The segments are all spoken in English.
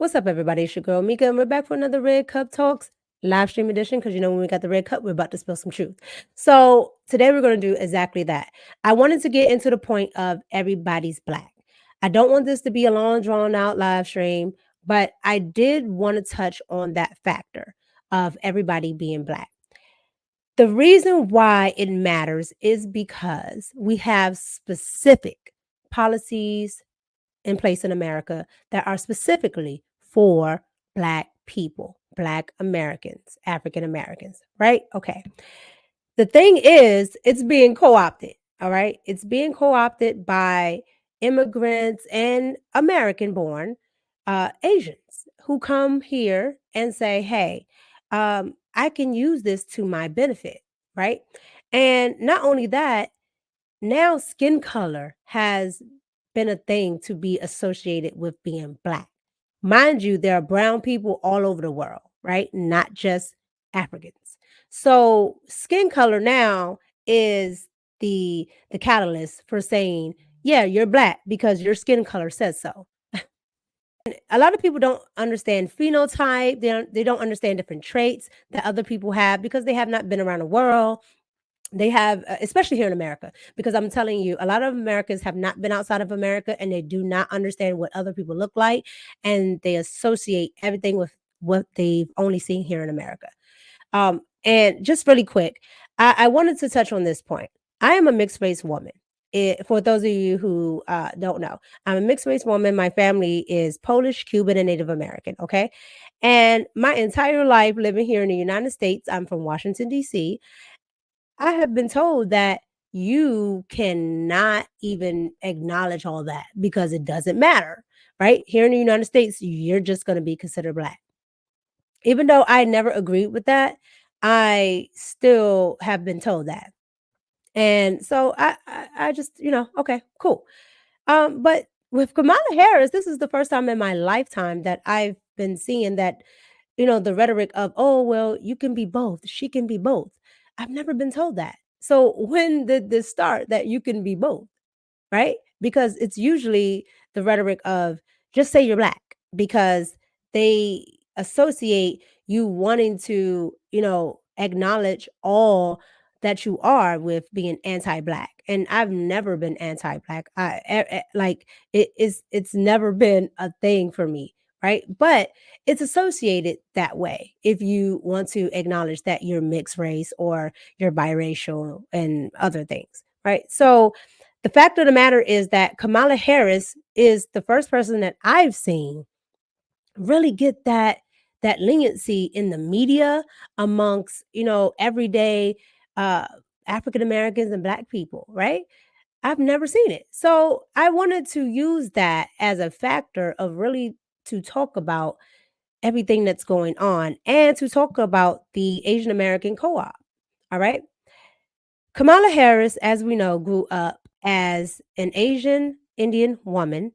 What's up, everybody? It's your girl Micca, and we're back for another Red Cup Talks live stream edition. Because when we got the red cup, we're about to spill some truth. So today we're going to do exactly that. I wanted to get into the point of everybody's black. I don't want this to be a long, drawn out live stream, but I did want to touch on that factor of everybody being black. The reason why it matters is because we have specific policies in place in America that are specifically for Black people, Black Americans, African Americans, right? Okay. The thing is, it's being co opted, all right? It's being co opted by immigrants and American born Asians who come here and say, hey, I can use this to my benefit, right? And not only that, now skin color has been a thing to be associated with being black. Mind you, there are brown people all over the world, right? Not just Africans. So skin color now is the catalyst for saying, yeah, you're black because your skin color says so. A lot of people don't understand phenotype. They don't understand different traits that other people have because they have not been around the world. They have, especially here in America, because I'm telling you, a lot of Americans have not been outside of America and they do not understand what other people look like. And they associate everything with what they've only seen here in America. And just really quick, I wanted to touch on this point. I am a mixed race woman. For those of you who don't know, I'm a mixed race woman. My family is Polish, Cuban, and Native American. Okay. And my entire life living here in the United States, I'm from Washington, D.C. I have been told that you cannot even acknowledge all that because it doesn't matter, right? Here in the United States, you're just going to be considered black. Even though I never agreed with that, I still have been told that. And so I just, okay, cool. But with Kamala Harris, this is the first time in my lifetime that I've been seeing that, the rhetoric of, oh, well, you can be both. She can be both. I've never been told that. So when did this start that you can be both? Right? Because it's usually the rhetoric of just say you're black because they associate you wanting to, acknowledge all that you are with being anti-black. And I've never been anti-black. Like it's never been a thing for me, right? But it's associated that way if you want to acknowledge that you're mixed race or you're biracial and other things, right? So the fact of the matter is that Kamala Harris is the first person that I've seen really get that leniency in the media amongst, everyday uh African Americans and black people, right? I've never seen it. So I wanted to use that as a factor of really to talk about everything that's going on and to talk about the Asian American co-op. All right. Kamala Harris, as we know, grew up as an Asian Indian woman,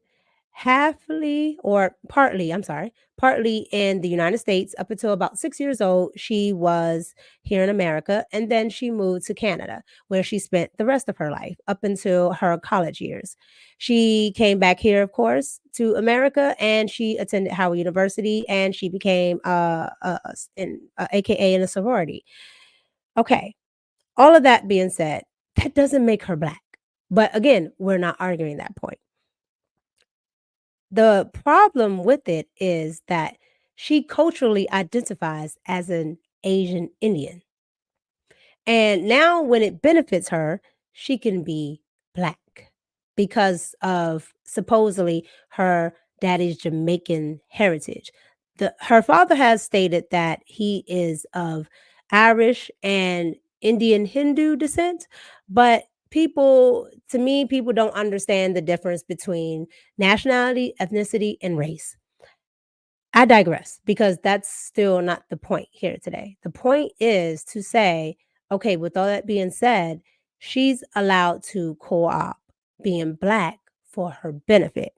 halfly or partly, I'm sorry, partly in the United States up until about 6 years old. She was here in America, and then she moved to Canada, where she spent the rest of her life up until her college years. She came back here, of course, to America, and she attended Howard University, and she became AKA in a sorority. Okay, all of that being said, that doesn't make her black. But again, we're not arguing that point. The problem with it is that she culturally identifies as an Asian Indian. And now, when it benefits her, she can be black because of supposedly her daddy's Jamaican heritage. Her father has stated that he is of Irish and Indian Hindu descent, but to me, people don't understand the difference between nationality, ethnicity, and race. I digress because that's still not the point here today. The point is to say, okay, with all that being said, she's allowed to co-op being black for her benefit.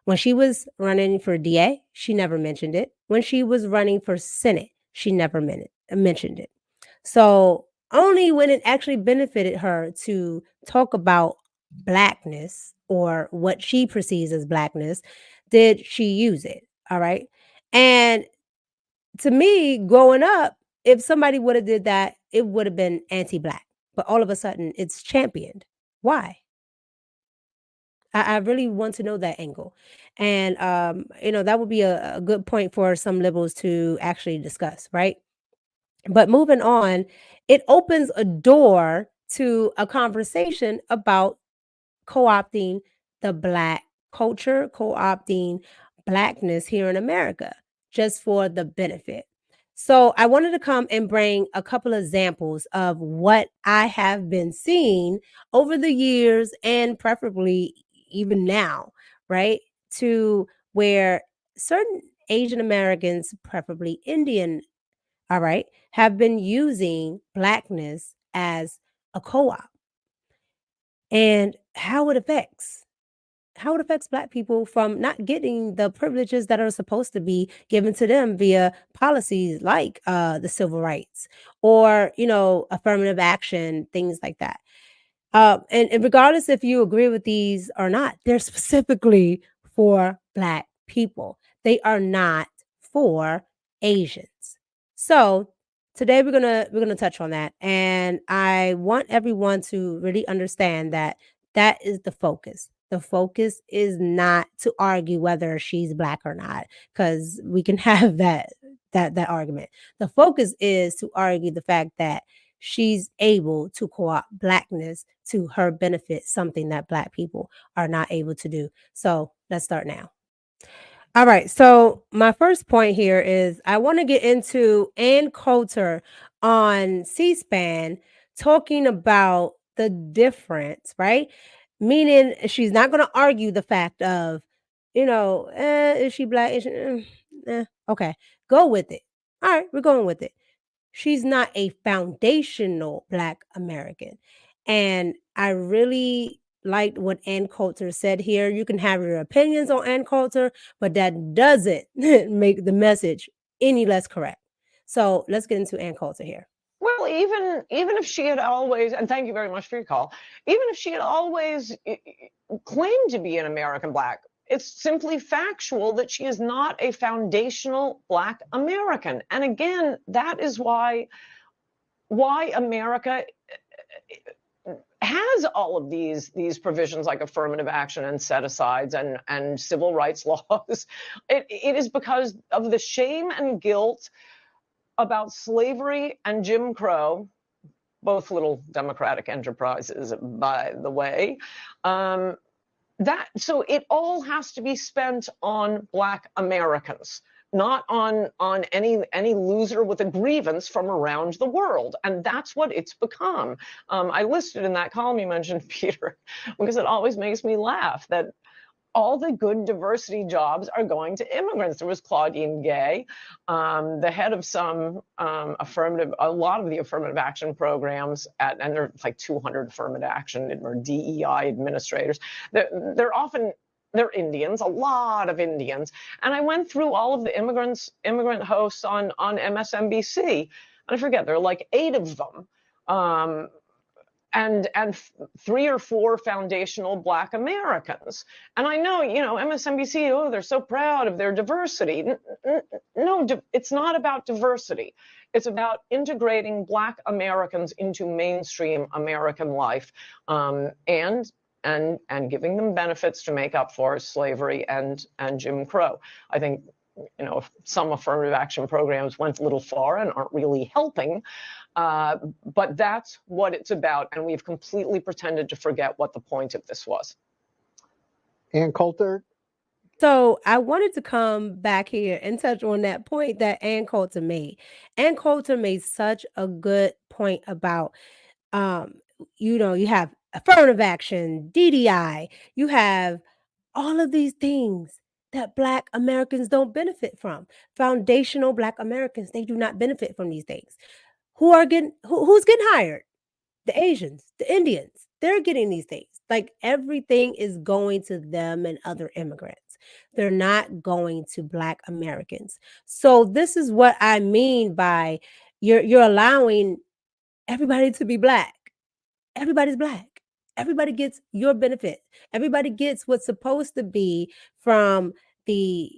When she was running for DA, she never mentioned it. When she was running for Senate, she never mentioned it. So only when it actually benefited her to talk about blackness or what she perceives as blackness did she use it. All right. And to me, growing up, if somebody would have did that, it would have been anti-black. But all of a sudden, it's championed. Why? I really want to know that angle. And that would be a good point for some liberals to actually discuss, right? But moving on, it opens a door to a conversation about co-opting the black culture, co-opting blackness here in America just for the benefit. So I wanted to come and bring a couple of examples of what I have been seeing over the years and preferably even now, right? To where certain Asian Americans, preferably Indian, all right, have been using blackness as a co-op and how it affects black people from not getting the privileges that are supposed to be given to them via policies like the civil rights or affirmative action, things like that. And regardless if you agree with these or not, they're specifically for black people. They are not for Asians. So today we're gonna touch on that, and I want everyone to really understand that that is the focus. The focus is not to argue whether she's black or not, because we can have that argument. The focus is to argue the fact that she's able to co-opt blackness to her benefit, something that black people are not able to do. So let's start now. All right. So my first point here is I want to get into Ann Coulter on C-SPAN talking about the difference, right? Meaning she's not going to argue the fact of, is she black? Okay, go with it. All right, we're going with it. She's not a foundational Black American. And I really liked what Ann Coulter said here. You can have your opinions on Ann Coulter, but that doesn't make the message any less correct. So let's get into Ann Coulter here. Well, even if she had always, and thank you very much for your call, even if she had always claimed to be an American Black, it's simply factual that she is not a foundational Black American. And again, that is why America has all of these provisions like affirmative action and set-asides and civil rights laws. It is because of the shame and guilt about slavery and Jim Crow, both little democratic enterprises, by the way. So it all has to be spent on Black Americans, not on any loser with a grievance from around the world. And that's what it's become. I listed in that column you mentioned, Peter, because it always makes me laugh that all the good diversity jobs are going to immigrants. There was Claudine Gay, the head of a lot of the affirmative action programs, and there are like 200 affirmative action or DEI administrators. They're Indians, a lot of Indians. And I went through all of the immigrant hosts on MSNBC, and I forget, there are like 8 of them. And 3 or 4 foundational Black Americans. And I know, MSNBC, oh, they're so proud of their diversity. No, it's not about diversity. It's about integrating Black Americans into mainstream American life, and giving them benefits to make up for slavery and Jim Crow. I think some affirmative action programs went a little far and aren't really helping. But that's what it's about. And we've completely pretended to forget what the point of this was. Ann Coulter. So I wanted to come back here and touch on that point that Ann Coulter made. Ann Coulter made such a good point about, you have affirmative action, DDI, you have all of these things that Black Americans don't benefit from. Foundational Black Americans, they do not benefit from these things. Who's getting hired? The Asians, the Indians, they're getting these things. Like everything is going to them and other immigrants. They're not going to Black Americans. So this is what I mean by you're allowing everybody to be Black. Everybody's Black. Everybody gets your benefit. Everybody gets what's supposed to be from the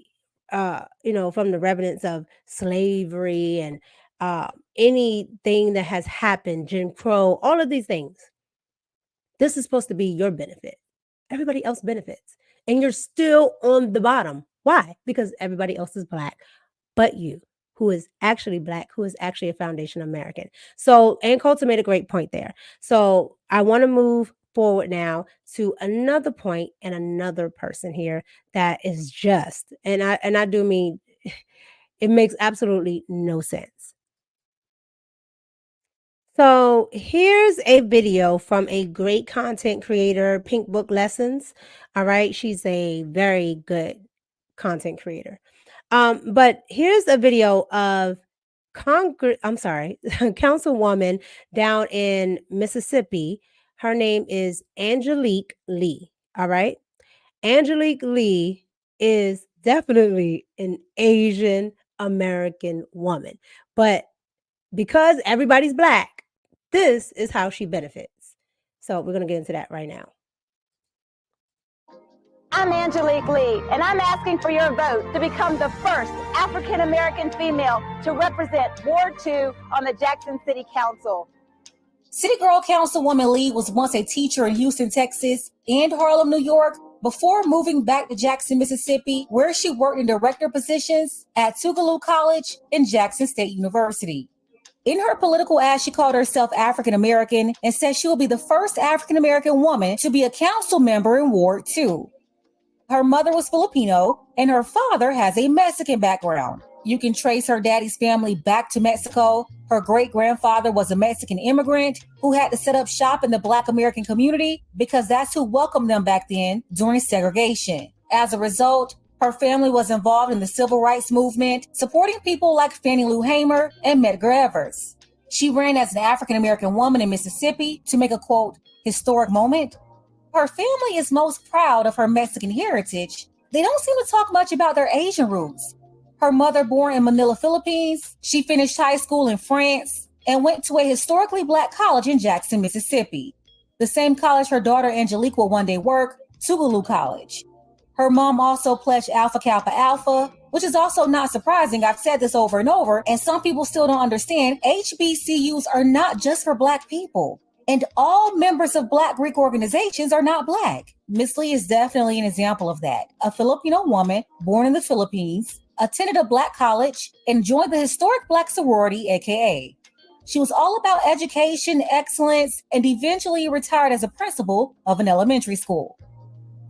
from the remnants of slavery and anything that has happened, Jim Crow, all of these things. This is supposed to be your benefit. Everybody else benefits. And you're still on the bottom. Why? Because everybody else is Black, but you, who is actually Black, who is actually a foundation American. So, and Coulter made a great point there. So I want to move forward now to another point and another person here that is just, and I do mean it makes absolutely no sense. So here's a video from a great content creator, Pink Book Lessons. All right, she's a very good content creator. But here's a video of Councilwoman down in Mississippi. Her name is Angelic Lee. All right. Angelic Lee is definitely an Asian American woman. But because everybody's Black, this is how she benefits. So we're going to get into that right now. I'm Angelic Lee, and I'm asking for your vote to become the first African-American female to represent Ward 2 on the Jackson City Council. City Girl Councilwoman Lee was once a teacher in Houston, Texas, and Harlem, New York, before moving back to Jackson, Mississippi, where she worked in director positions at Tougaloo College and Jackson State University. In her political ad, she called herself African American and said she will be the first African American woman to be a council member in Ward 2. Her mother was Filipino and her father has a Mexican background. You can trace her daddy's family back to Mexico. Her great-grandfather was a Mexican immigrant who had to set up shop in the Black American community because that's who welcomed them back then during segregation. As a result, her family was involved in the civil rights movement, supporting people like Fannie Lou Hamer and Medgar Evers. She ran as an African-American woman in Mississippi to make a, quote, historic moment. Her family is most proud of her Mexican heritage. They don't seem to talk much about their Asian roots. Her mother, born in Manila, Philippines, she finished high school in France and went to a historically Black college in Jackson, Mississippi. The same college her daughter Angelique will one day work, Tougaloo College. Her mom also pledged Alpha Kappa Alpha, which is also not surprising. I've said this over and over, and some people still don't understand. HBCUs are not just for Black people. And all members of Black Greek organizations are not Black. Miss Lee is definitely an example of that. A Filipino woman born in the Philippines, attended a Black college, and joined the historic Black sorority, aka. She was all about education, excellence, and eventually retired as a principal of an elementary school.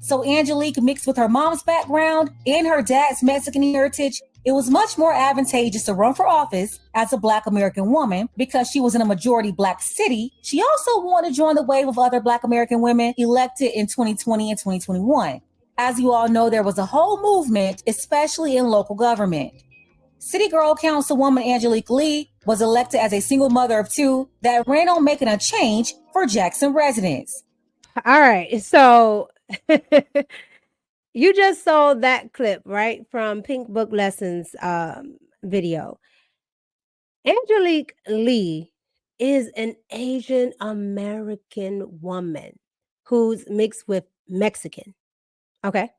So Angelique, mixed with her mom's background and her dad's Mexican heritage, it was much more advantageous to run for office as a Black American woman because she was in a majority Black city. She also wanted to join the wave of other Black American women elected in 2020 and 2021. As you all know, there was a whole movement, especially in local government. City Girl Councilwoman Angelique Lee was elected as a single mother of two that ran on making a change for Jackson residents. All right. So you just saw that clip, right, from Pink Book Lessons video. Angelique Lee is an Asian American woman who's mixed with Mexican. Okay.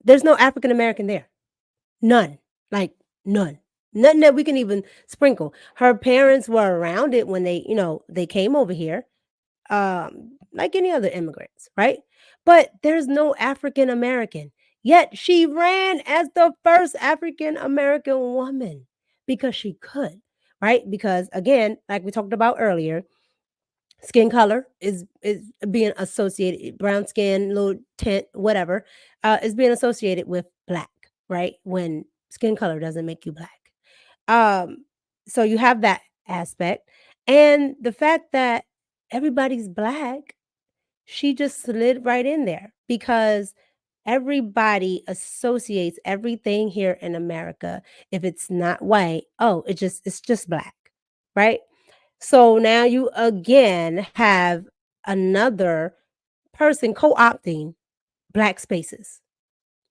There's no African American there. None. Like none. Nothing that we can even sprinkle. Her parents were around it when they came over here. Like any other immigrants, right? But there's no African American. Yet she ran as the first African American woman because she could, right? Because again, like we talked about earlier, skin color is being associated, brown skin, little tint, whatever, is being associated with Black, right? When skin color doesn't make you Black. So you have that aspect. And the fact that everybody's Black, she just slid right in there because everybody associates everything here in America. If it's not white, it's just Black, right? So now you again have another person co-opting Black spaces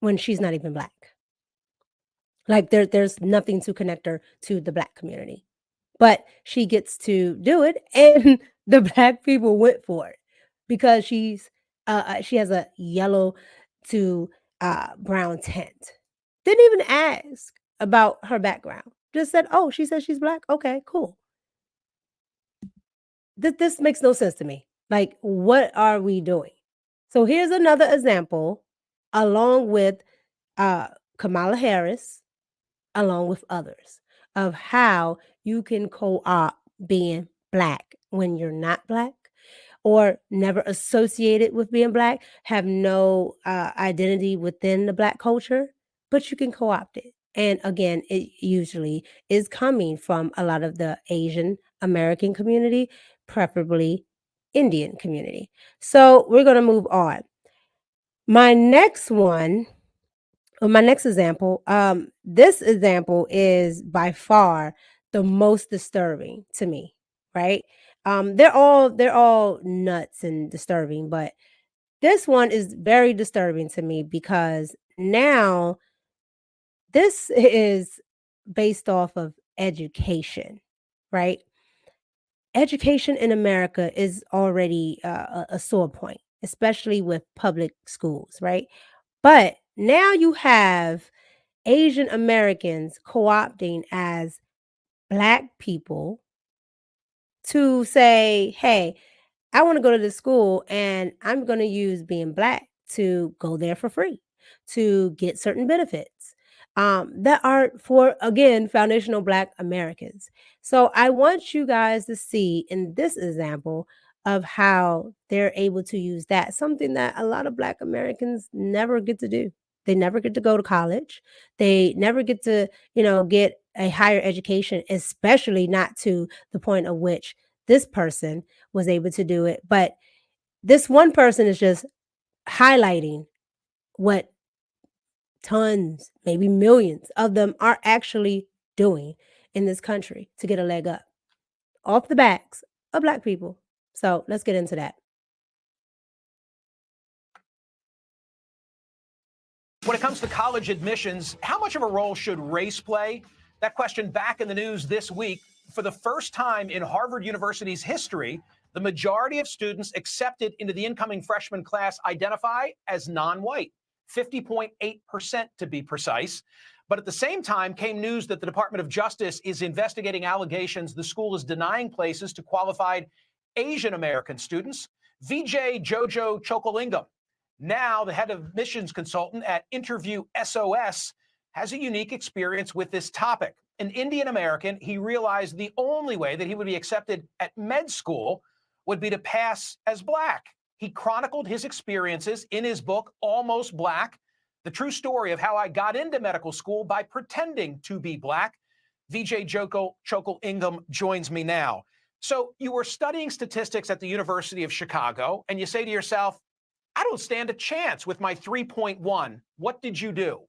when she's not even Black. Like there's nothing to connect her to the Black community. But she gets to do it, and the Black people went for it because she has a yellow to brown tint, Didn't even ask about her background. Just said, oh, she says she's Black. Okay, cool. This makes no sense to me. Like, what are we doing? So here's another example, along with Kamala Harris, along with others, of how you can co-opt being Black when you're not Black, or never associated with being Black, have no identity within the Black culture, but you can co-opt it. And again, it usually is coming from a lot of the Asian American community, preferably Indian community. So we're going to move on. My next one, or my next example, this example is by far the most disturbing to me, right? They're all nuts and disturbing, but this one is very disturbing to me because now this is based off of education, right? Education in America is already a sore point, especially with public schools, right? But now you have Asian Americans co-opting as Black people to say, hey, I want to go to this school and I'm going to use being Black to go there for free, to get certain benefits that are for, again, foundational Black Americans. So I want you guys to see in this example of how they're able to use that, something that a lot of Black Americans never get to do. They never get to go to college. They never get to, get a higher education, especially not to the point of which this person was able to do it. But this one person is just highlighting what tons, maybe millions of them are actually doing in this country to get a leg up off the backs of Black people. So let's get into that. When it comes to college admissions, how much of a role should race play? That question back in the news this week. For the first time in Harvard University's history, the majority of students accepted into the incoming freshman class identify as non-white, 50.8% to be precise. But at the same time came news that the Department of Justice is investigating allegations the school is denying places to qualified Asian American students. Vijay JOJO Chokolingam, now the head of admissions consultant at Interview SOS, has a unique experience with this topic. An Indian American, he realized the only way that he would be accepted at med school would be to pass as Black. He chronicled his experiences in his book, Almost Black, the true story of how I got into medical school by pretending to be Black. Vijay Chokolingam joins me now. So you were studying statistics at the University of Chicago, and you say to yourself, I don't stand a chance with my 3.1. What did you do?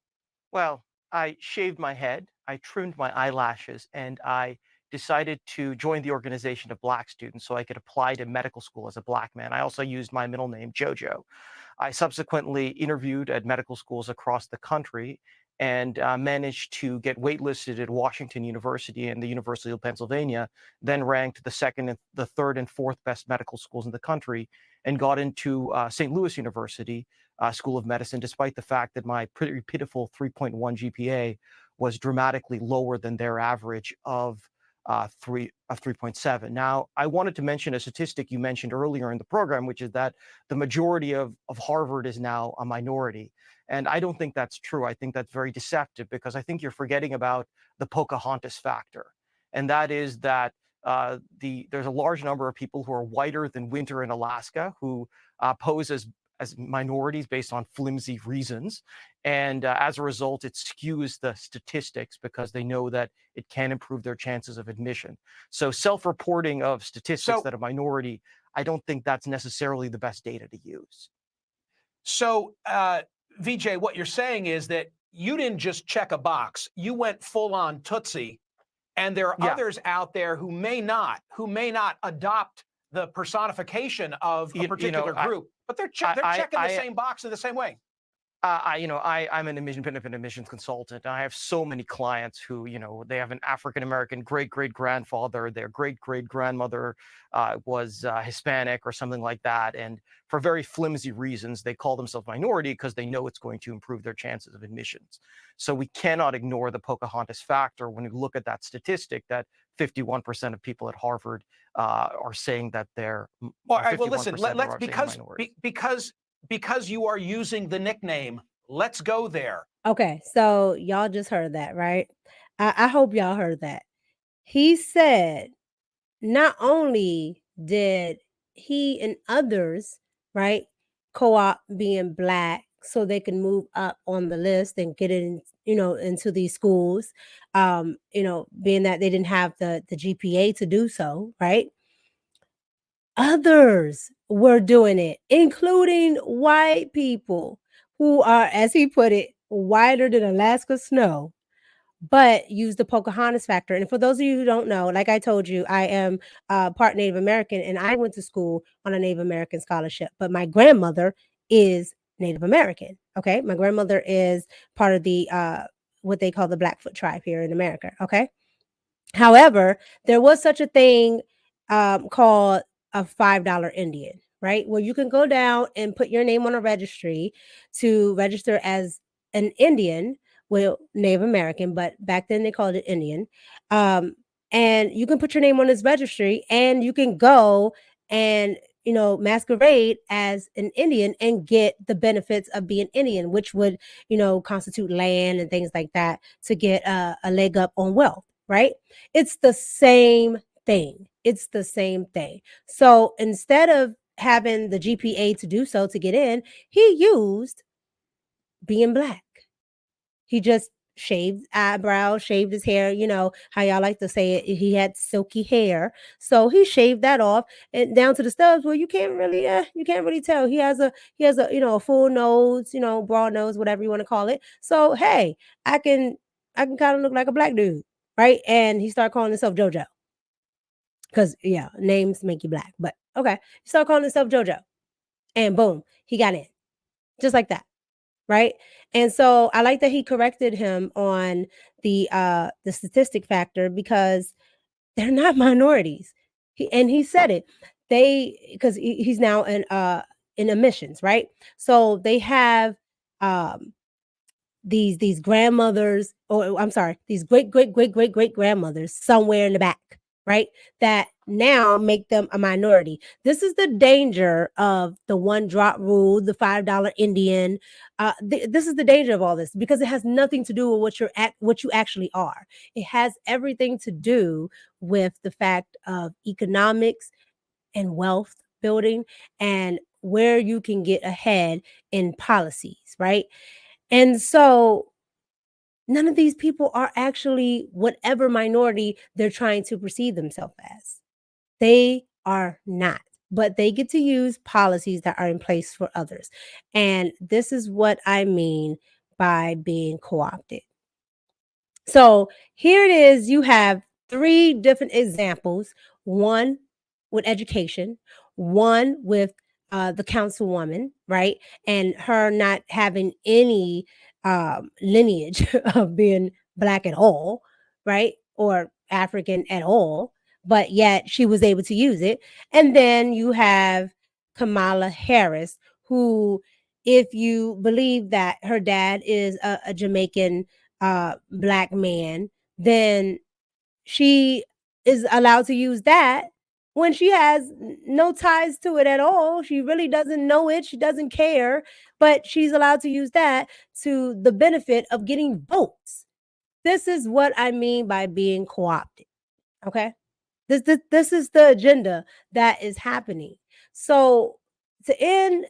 Well, I shaved my head, I trimmed my eyelashes, and I decided to join the organization of Black students so I could apply to medical school as a Black man. I also used my middle name, JoJo. I subsequently interviewed at medical schools across the country and managed to get waitlisted at Washington University and the University of Pennsylvania, then ranked the second and the third and fourth best medical schools in the country, and got into St. Louis University School of Medicine, despite the fact that my pretty pitiful 3.1 GPA was dramatically lower than their average of 3.7. Now, I wanted to mention a statistic you mentioned earlier in the program, which is that the majority of Harvard is now a minority. And I don't think that's true. I think that's very deceptive, because I think you're forgetting about the Pocahontas factor. And that is that there's a large number of people who are whiter than winter in Alaska who pose as minorities based on flimsy reasons. And as a result, it skews the statistics because they know that it can improve their chances of admission. So self-reporting of statistics that a minority, I don't think that's necessarily the best data to use. So, Vijay, what you're saying is that you didn't just check a box. You went full on Tootsie. And there are others out there who may not adopt the personification of a particular group, but they're checking the same box in the same way. I'm an independent admissions consultant. And I have so many clients who, they have an African American great grandfather, their great grandmother was Hispanic or something like that, and for very flimsy reasons, they call themselves minority because they know it's going to improve their chances of admissions. So we cannot ignore the Pocahontas factor when we look at that statistic that 51% of people at Harvard are saying that they're. Well, all right, well, listen, let's because you are using the nickname, let's go there. Okay, so y'all just heard that, right? I hope y'all heard that. He said not only did he and others, right, co-op being Black so they can move up on the list and get in, into these schools, being that they didn't have the GPA to do so, right? Others were doing it, including white people who are, as he put it, whiter than Alaska snow, but use the Pocahontas factor. And for those of you who don't know, like I told you, I am part Native American, and I went to school on a Native American scholarship, but my grandmother is Native American. Okay. My grandmother is part of the, what they call the Blackfoot tribe here in America. Okay. However, there was such a thing called a $5 Indian, right? Where you can go down and put your name on a registry to register as an Indian, well, Native American, but back then they called it Indian. And you can put your name on this registry and you can go and, masquerade as an Indian and get the benefits of being Indian, which would, constitute land and things like that to get a leg up on wealth, right? It's the same thing. It's the same thing. So instead of having the GPA to do so to get in, he used being Black. He just shaved eyebrows, shaved his hair, how y'all like to say it. He had silky hair. So he shaved that off and down to the stubs where you can't really tell. He has a, a full nose, broad nose, whatever you want to call it. So, hey, I can kind of look like a Black dude, right? And he started calling himself JoJo. Because, yeah, names make you Black. But, okay. He started calling himself JoJo. And boom, he got in. Just like that. Right. And so I like that he corrected him on the statistic factor because they're not minorities. He said it. Because he's now in admissions, right? So they have these grandmothers, or I'm sorry, these great grandmothers somewhere in the back, right? That now make them a minority. This is the danger of the one drop rule, the $5 Indian. This is the danger of all this because it has nothing to do with what you actually are. It has everything to do with the fact of economics and wealth building and where you can get ahead in policies, right? And so none of these people are actually whatever minority they're trying to perceive themselves as. They are not, but they get to use policies that are in place for others. And this is what I mean by being co-opted. So here it is. You have 3 different examples, one with education, one with the councilwoman, right? And her not having any lineage of being Black at all, right? Or African at all, but yet she was able to use it. And then you have Kamala Harris, who, if you believe that her dad is a Jamaican Black man, then she is allowed to use that when she has no ties to it at all. She really doesn't know it. She doesn't care, but she's allowed to use that to the benefit of getting votes. This is what I mean by being co-opted. Okay. This is the agenda that is happening. So to end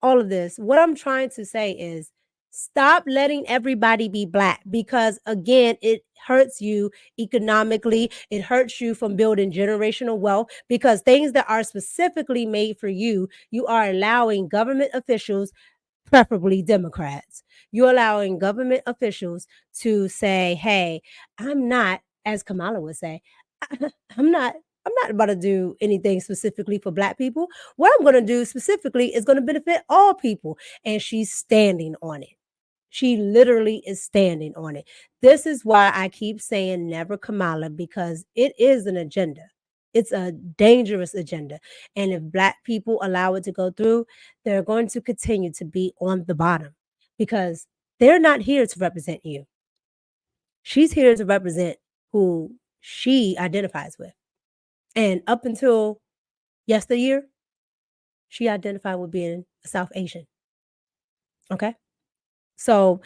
all of this, what I'm trying to say is stop letting everybody be Black because, again, it hurts you economically. It hurts you from building generational wealth because things that are specifically made for you, you are allowing government officials, preferably Democrats, you're allowing government officials to say, hey, I'm not, as Kamala would say, I'm not I'm not about to do anything specifically for Black people. What I'm going to do specifically is going to benefit all people. And she's standing on it. She literally is standing on it. This is why I keep saying never Kamala, because it is an agenda. It's a dangerous agenda. And if Black people allow it to go through, they're going to continue to be on the bottom because they're not here to represent you. She's here to represent who she identifies with. And up until yesteryear, she identified with being a South Asian. Okay? So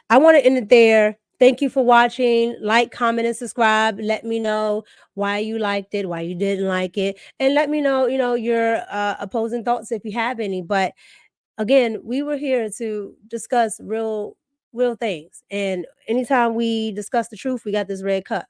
I want to end it there. Thank you for watching. Like, comment, and subscribe. Let me know why you liked it, why you didn't like it. And let me know, your opposing thoughts if you have any. But again, we were here to discuss real things. And anytime we discuss the truth, we got this red cup.